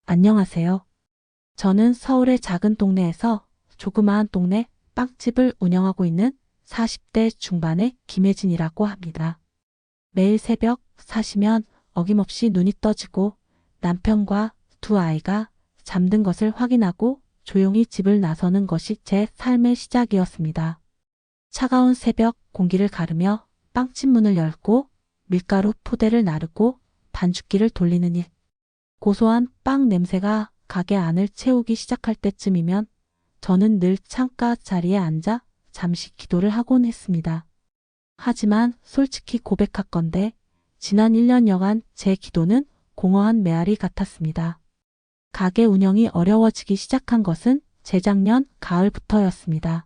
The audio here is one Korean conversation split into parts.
안녕하세요. 저는 서울의 작은 동네에서 조그마한 동네 빵집을 운영하고 있는 40대 중반의 김혜진이라고 합니다. 매일 새벽 4시면 어김없이 눈이 떠지고 남편과 두 아이가 잠든 것을 확인하고 조용히 집을 나서는 것이 제 삶의 시작이었습니다. 차가운 새벽 공기를 가르며 빵집 문을 열고 밀가루 포대를 나르고 반죽기를 돌리는 일. 고소한 빵 냄새가 가게 안을 채우기 시작할 때쯤이면 저는 늘 창가 자리에 앉아 잠시 기도를 하곤 했습니다. 하지만 솔직히 고백할건데 지난 1년여간 제 기도는 공허한 메아리 같았습니다. 가게 운영이 어려워지기 시작한 것은 재작년 가을부터였습니다.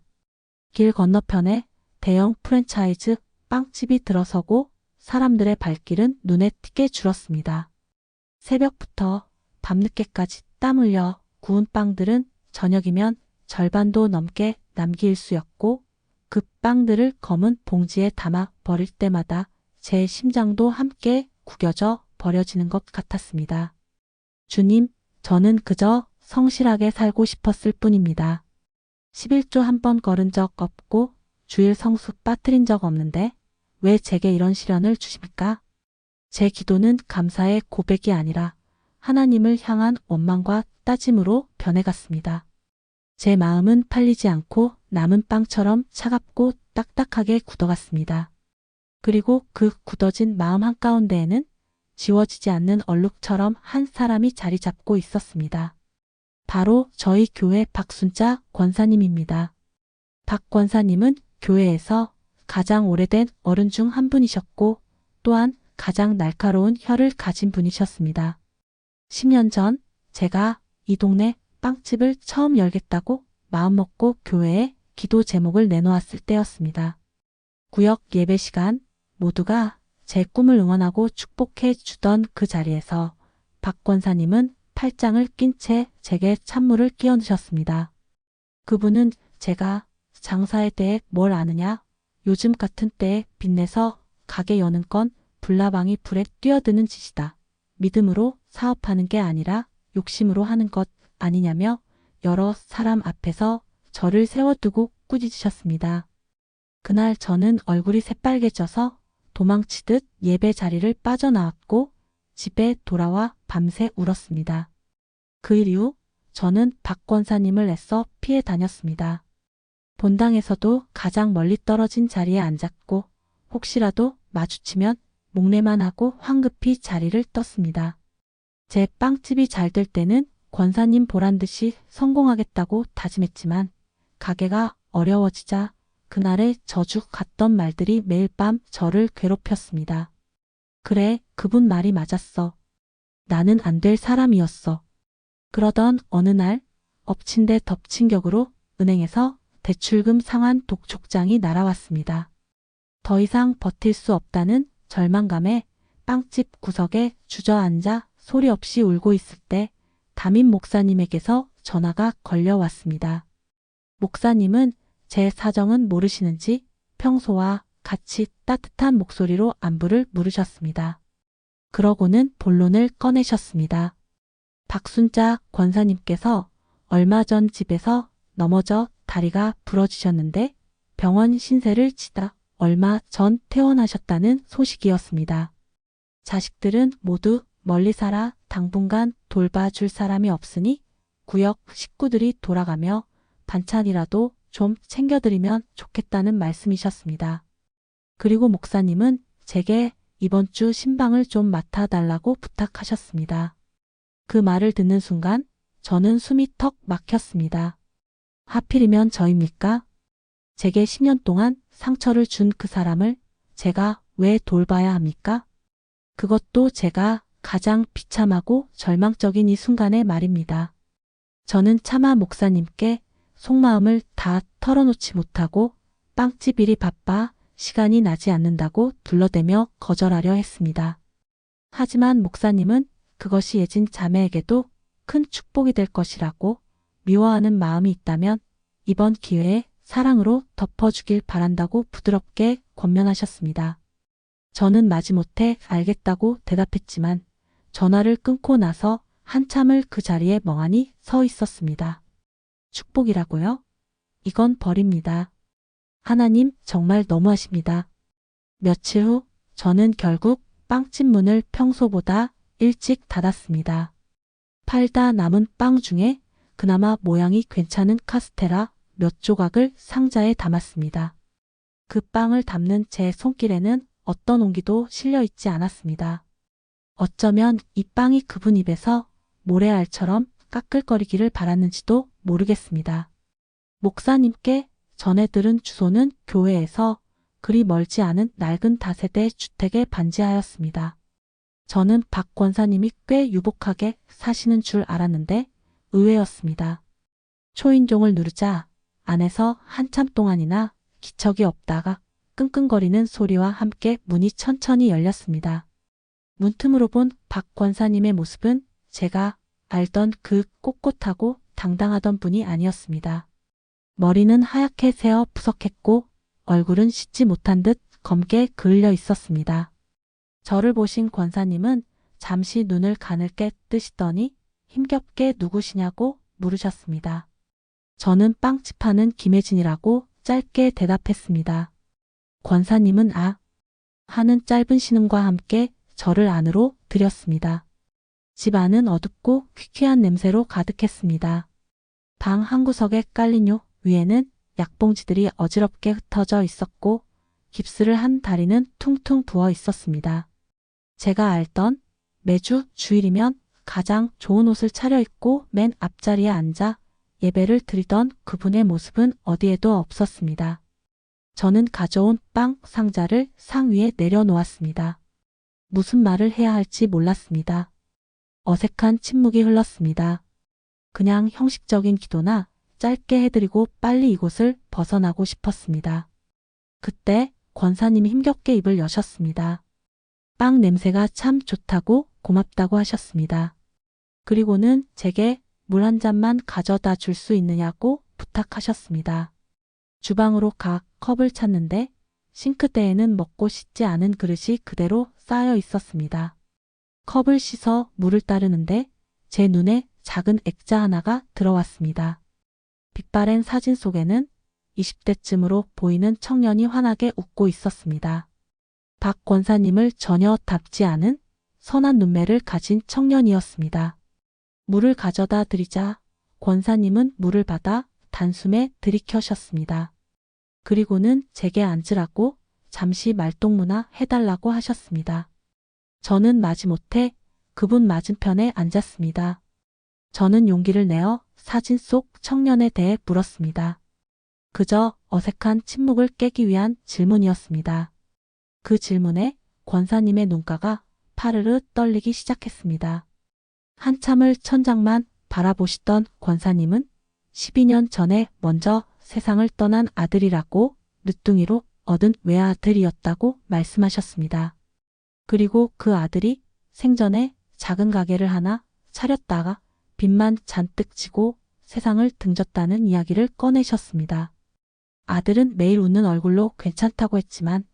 길 건너편에 대형 프랜차이즈 빵집이 들어서고 사람들의 발길은 눈에 띄게 줄었습니다. 새벽부터 밤늦게까지 땀 흘려 구운 빵들은 저녁이면 절반도 넘게 남길 수였고 그 빵들을 검은 봉지에 담아 버릴 때마다 제 심장도 함께 구겨져 버려지는 것 같았습니다. 주님, 저는 그저 성실하게 살고 싶었을 뿐입니다. 11조 한 번 걸은 적 없고 주일 성수 빠뜨린 적 없는데 왜 제게 이런 시련을 주십니까? 제 기도는 감사의 고백이 아니라 하나님을 향한 원망과 따짐으로 변해갔습니다. 제 마음은 팔리지 않고 남은 빵처럼 차갑고 딱딱하게 굳어갔습니다. 그리고 그 굳어진 마음 한가운데에는 지워지지 않는 얼룩처럼 한 사람이 자리 잡고 있었습니다. 바로 저희 교회 박순자 권사님입니다. 박 권사님은 교회에서 가장 오래된 어른 중 한 분이셨고 또한 가장 날카로운 혀를 가진 분이셨습니다. 10년 전 제가 이 동네 빵집을 처음 열겠다고 마음먹고 교회에 기도 제목을 내놓았을 때였습니다. 구역 예배 시간 모두가 제 꿈을 응원하고 축복해 주던 그 자리에서 박 권사님은 팔짱을 낀 채 제게 찬물을 끼얹으셨습니다 그분은 제가 장사에 대해 뭘 아느냐, 요즘 같은 때에 빚내서 가게 여는 건 불나방이 불에 뛰어드는 짓이다. 믿음으로 사업하는 게 아니라 욕심으로 하는 것 아니냐며 여러 사람 앞에서 저를 세워두고 꾸짖으셨습니다. 그날 저는 얼굴이 새빨개져서 도망치듯 예배 자리를 빠져나왔고 집에 돌아와 밤새 울었습니다. 그 일 이후 저는 박 권사님을 애써 피해 다녔습니다. 본당에서도 가장 멀리 떨어진 자리에 앉았고 혹시라도 마주치면 목례만 하고 황급히 자리를 떴습니다. 제 빵집이 잘 될 때는 권사님 보란듯이 성공하겠다고 다짐했지만 가게가 어려워지자 그날의 저주 같던 말들이 매일 밤 저를 괴롭혔습니다. 그래, 그분 말이 맞았어. 나는 안 될 사람이었어. 그러던 어느 날 엎친 데 덮친 격으로 은행에서 대출금 상환 독촉장이 날아왔습니다. 더 이상 버틸 수 없다는 절망감에 빵집 구석에 주저앉아 소리 없이 울고 있을 때 담임 목사님에게서 전화가 걸려왔습니다. 목사님은 제 사정은 모르시는지 평소와 같이 따뜻한 목소리로 안부를 물으셨습니다. 그러고는 본론을 꺼내셨습니다. 박순자 권사님께서 얼마 전 집에서 넘어져 다리가 부러지셨는데 병원 신세를 지다 얼마 전 퇴원하셨다는 소식이었습니다. 자식들은 모두 멀리 살아 당분간 돌봐줄 사람이 없으니 구역 식구들이 돌아가며 반찬이라도 좀 챙겨드리면 좋겠다는 말씀이셨습니다. 그리고 목사님은 제게 이번 주 신방을 좀 맡아달라고 부탁하셨습니다. 그 말을 듣는 순간 저는 숨이 턱 막혔습니다. 하필이면 저입니까? 제게 10년 동안 상처를 준 그 사람을 제가 왜 돌봐야 합니까? 그것도 제가 가장 비참하고 절망적인 이 순간의 말입니다. 저는 차마 목사님께 속마음을 다 털어놓지 못하고 빵집 일이 바빠 시간이 나지 않는다고 둘러대며 거절하려 했습니다. 하지만 목사님은 그것이 예진 자매에게도 큰 축복이 될 것이라고 미워하는 마음이 있다면 이번 기회에 사랑으로 덮어주길 바란다고 부드럽게 권면하셨습니다. 저는 마지못해 알겠다고 대답했지만 전화를 끊고 나서 한참을 그 자리에 멍하니 서 있었습니다. 축복이라고요? 이건 벌입니다. 하나님 정말 너무하십니다. 며칠 후 저는 결국 빵집 문을 평소보다 일찍 닫았습니다. 팔다 남은 빵 중에 그나마 모양이 괜찮은 카스테라 몇 조각을 상자에 담았습니다. 그 빵을 담는 제 손길에는 어떤 온기도 실려 있지 않았습니다. 어쩌면 이 빵이 그분 입에서 모래알처럼 까끌거리기를 바랐는지도 모르겠습니다. 목사님께 전해 들은 주소는 교회에서 그리 멀지 않은 낡은 다세대 주택에 반지하였습니다. 저는 박 권사님이 꽤 유복하게 사시는 줄 알았는데 의외였습니다. 초인종을 누르자 안에서 한참 동안이나 기척이 없다가 끙끙거리는 소리와 함께 문이 천천히 열렸습니다. 문틈으로 본 박 권사님의 모습은 제가 알던 그 꼿꼿하고 당당하던 분이 아니었습니다. 머리는 하얗게 새어 푸석했고 얼굴은 씻지 못한 듯 검게 그을려 있었습니다. 저를 보신 권사님은 잠시 눈을 가늘게 뜨시더니 힘겹게 누구시냐고 물으셨습니다. 저는 빵집 파는 김혜진이라고 짧게 대답했습니다. 권사님은 아 하는 짧은 신음과 함께 저를 안으로 들였습니다. 집 안은 어둡고 퀴퀴한 냄새로 가득했습니다. 방 한구석에 깔린 요 위에는 약봉지들이 어지럽게 흩어져 있었고 깁스를 한 다리는 퉁퉁 부어 있었습니다. 제가 알던 매주 주일이면 가장 좋은 옷을 차려입고 맨 앞자리에 앉아 예배를 드리던 그분의 모습은 어디에도 없었습니다. 저는 가져온 빵 상자를 상 위에 내려놓았습니다. 무슨 말을 해야 할지 몰랐습니다. 어색한 침묵이 흘렀습니다. 그냥 형식적인 기도나 짧게 해드리고 빨리 이곳을 벗어나고 싶었습니다. 그때 권사님이 힘겹게 입을 여셨습니다. 빵 냄새가 참 좋다고 고맙다고 하셨습니다. 그리고는 제게 물 한 잔만 가져다 줄 수 있느냐고 부탁하셨습니다. 주방으로 가 컵을 찾는데 싱크대에는 먹고 씻지 않은 그릇이 그대로 쌓여 있었습니다. 컵을 씻어 물을 따르는데 제 눈에 작은 액자 하나가 들어왔습니다. 빛바랜 사진 속에는 20대쯤으로 보이는 청년이 환하게 웃고 있었습니다. 박 권사님을 전혀 닮지 않은 선한 눈매를 가진 청년이었습니다. 물을 가져다 드리자 권사님은 물을 받아 단숨에 들이켜셨습니다. 그리고는 제게 앉으라고 잠시 말동무나 해달라고 하셨습니다. 저는 마지못해 그분 맞은편에 앉았습니다. 저는 용기를 내어 사진 속 청년에 대해 물었습니다. 그저 어색한 침묵을 깨기 위한 질문이었습니다. 그 질문에 권사님의 눈가가 파르르 떨리기 시작했습니다. 한참을 천장만 바라보시던 권사님은 12년 전에 먼저 세상을 떠난 아들이라고 늦둥이로 얻은 외아들이었다고 말씀하셨습니다. 그리고 그 아들이 생전에 작은 가게를 하나 차렸다가 빚만 잔뜩 지고 세상을 등졌다는 이야기를 꺼내셨습니다. 아들은 매일 웃는 얼굴로 괜찮다고 했지만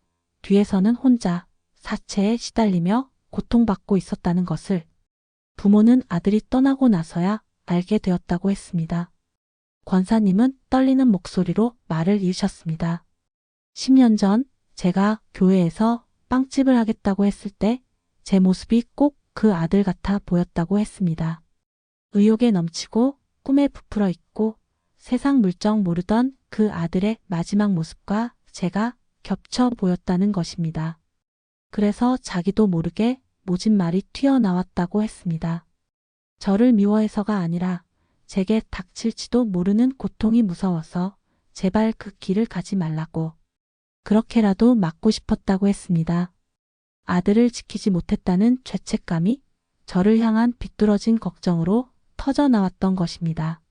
뒤에서는 혼자 사체에 시달리며 고통받고 있었다는 것을 부모는 아들이 떠나고 나서야 알게 되었다고 했습니다. 권사님은 떨리는 목소리로 말을 이으셨습니다. 10년 전 제가 교회에서 빵집을 하겠다고 했을 때 제 모습이 꼭 그 아들 같아 보였다고 했습니다. 의욕에 넘치고 꿈에 부풀어 있고 세상 물정 모르던 그 아들의 마지막 모습과 제가 겹쳐 보였다는 것입니다. 그래서 자기도 모르게 모진 말이 튀어나왔다고 했습니다. 저를 미워해서가 아니라 제게 닥칠지도 모르는 고통이 무서워서 제발 그 길을 가지 말라고 그렇게라도 막고 싶었다고 했습니다. 아들을 지키지 못했다는 죄책감이 저를 향한 비뚤어진 걱정으로 터져나왔던 것입니다.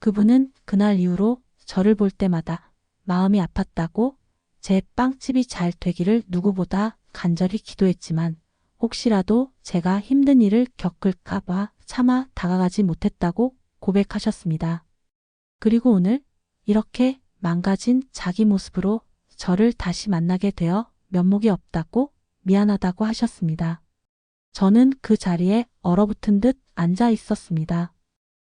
그분은 그날 이후로 저를 볼 때마다 마음이 아팠다고 제 빵집이 잘 되기를 누구보다 간절히 기도했지만 혹시라도 제가 힘든 일을 겪을까 봐 차마 다가가지 못했다고 고백하셨습니다. 그리고 오늘 이렇게 망가진 자기 모습으로 저를 다시 만나게 되어 면목이 없다고 미안하다고 하셨습니다. 저는 그 자리에 얼어붙은 듯 앉아 있었습니다.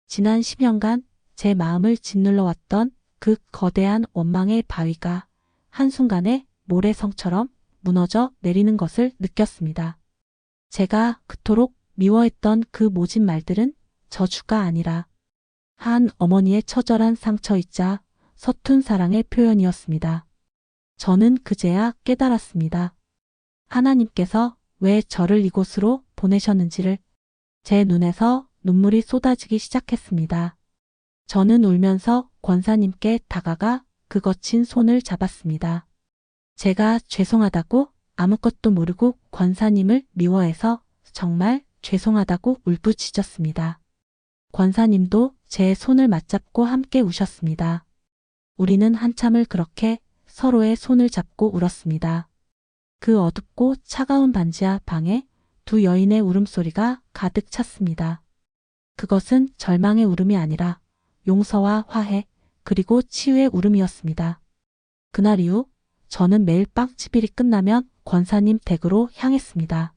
지난 10년간 제 마음을 짓눌러 왔던 그 거대한 원망의 바위가 한순간에 모래성처럼 무너져 내리는 것을 느꼈습니다. 제가 그토록 미워했던 그 모진 말들은 저주가 아니라 한 어머니의 처절한 상처이자 서툰 사랑의 표현이었습니다. 저는 그제야 깨달았습니다. 하나님께서 왜 저를 이곳으로 보내셨는지를. 제 눈에서 눈물이 쏟아지기 시작했습니다. 저는 울면서 권사님께 다가가 그 거친 손을 잡았습니다. 제가 죄송하다고 아무것도 모르고 권사님을 미워해서 정말 죄송하다고 울부짖었습니다. 권사님도 제 손을 맞잡고 함께 우셨습니다. 우리는 한참을 그렇게 서로의 손을 잡고 울었습니다. 그 어둡고 차가운 반지하 방에 두 여인의 울음소리가 가득 찼습니다. 그것은 절망의 울음이 아니라 용서와 화해 그리고 치유의 울음이었습니다. 그날 이후 저는 매일 빵집일이 끝나면 권사님 댁으로 향했습니다.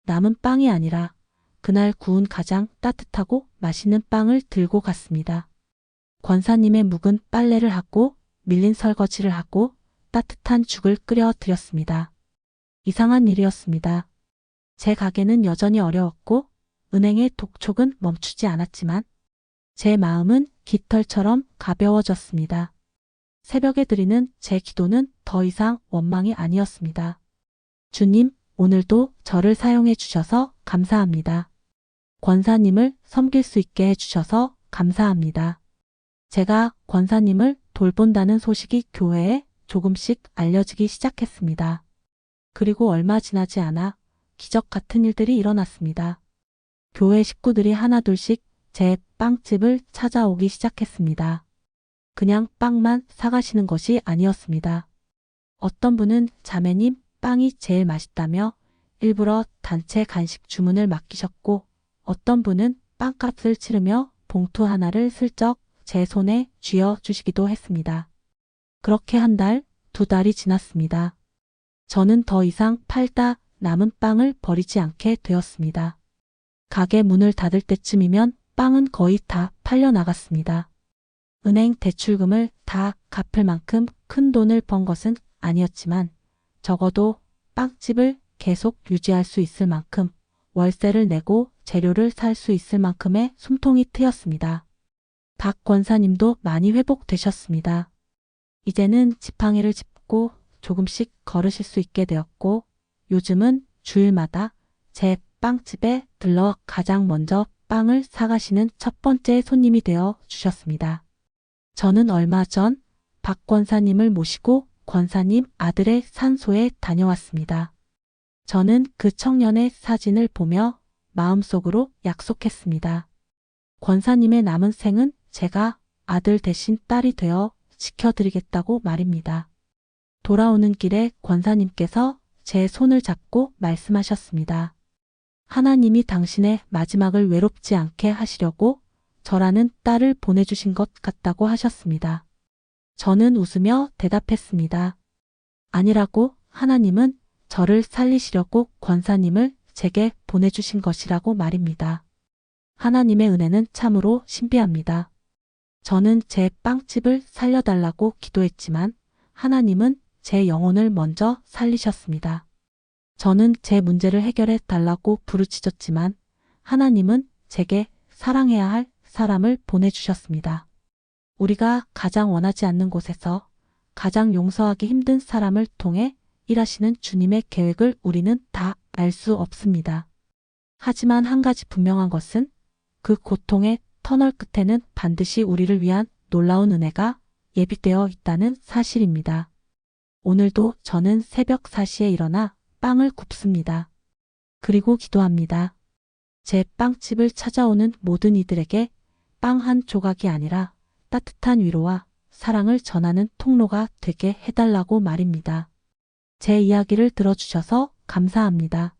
남은 빵이 아니라 그날 구운 가장 따뜻하고 맛있는 빵을 들고 갔습니다. 권사님의 묵은 빨래를 하고 밀린 설거지를 하고 따뜻한 죽을 끓여 드렸습니다. 이상한 일이었습니다. 제 가게는 여전히 어려웠고 은행의 독촉은 멈추지 않았지만 제 마음은 깃털처럼 가벼워졌습니다. 새벽에 드리는 제 기도는 더 이상 원망이 아니었습니다. 주님, 오늘도 저를 사용해 주셔서 감사합니다. 권사님을 섬길 수 있게 해주셔서 감사합니다. 제가 권사님을 돌본다는 소식이 교회에 조금씩 알려지기 시작했습니다. 그리고 얼마 지나지 않아 기적 같은 일들이 일어났습니다. 교회 식구들이 하나둘씩 제 빵집을 찾아오기 시작했습니다. 그냥 빵만 사가시는 것이 아니었습니다. 어떤 분은 자매님 빵이 제일 맛있다며 일부러 단체 간식 주문을 맡기셨고 어떤 분은 빵값을 치르며 봉투 하나를 슬쩍 제 손에 쥐어 주시기도 했습니다. 그렇게 한 달, 두 달이 지났습니다. 저는 더 이상 팔다 남은 빵을 버리지 않게 되었습니다. 가게 문을 닫을 때쯤이면 빵은 거의 다 팔려 나갔습니다. 은행 대출금을 다 갚을 만큼 큰 돈을 번 것은 아니었지만 적어도 빵집을 계속 유지할 수 있을 만큼 월세를 내고 재료를 살 수 있을 만큼의 숨통이 트였습니다. 박 권사님도 많이 회복되셨습니다. 이제는 지팡이를 짚고 조금씩 걸으실 수 있게 되었고 요즘은 주일마다 제 빵집에 들러 가장 먼저 빵을 사가시는 첫 번째 손님이 되어 주셨습니다. 저는 얼마 전 박 권사님을 모시고 권사님 아들의 산소에 다녀왔습니다. 저는 그 청년의 사진을 보며 마음속으로 약속했습니다. 권사님의 남은 생은 제가 아들 대신 딸이 되어 지켜드리겠다고 말입니다. 돌아오는 길에 권사님께서 제 손을 잡고 말씀하셨습니다. 하나님이 당신의 마지막을 외롭지 않게 하시려고 저라는 딸을 보내주신 것 같다고 하셨습니다. 저는 웃으며 대답했습니다. 아니라고, 하나님은 저를 살리시려고 권사님을 제게 보내주신 것이라고 말입니다. 하나님의 은혜는 참으로 신비합니다. 저는 제 빵집을 살려달라고 기도했지만 하나님은 제 영혼을 먼저 살리셨습니다. 저는 제 문제를 해결해 달라고 부르짖었지만 하나님은 제게 사랑해야 할 사람을 보내주셨습니다. 우리가 가장 원하지 않는 곳에서 가장 용서하기 힘든 사람을 통해 일하시는 주님의 계획을 우리는 다 알 수 없습니다. 하지만 한 가지 분명한 것은 그 고통의 터널 끝에는 반드시 우리를 위한 놀라운 은혜가 예비되어 있다는 사실입니다. 오늘도 저는 새벽 4시에 일어나 빵을 굽습니다. 그리고 기도합니다. 제 빵집을 찾아오는 모든 이들에게 빵 한 조각이 아니라 따뜻한 위로와 사랑을 전하는 통로가 되게 해달라고 말입니다. 제 이야기를 들어주셔서 감사합니다.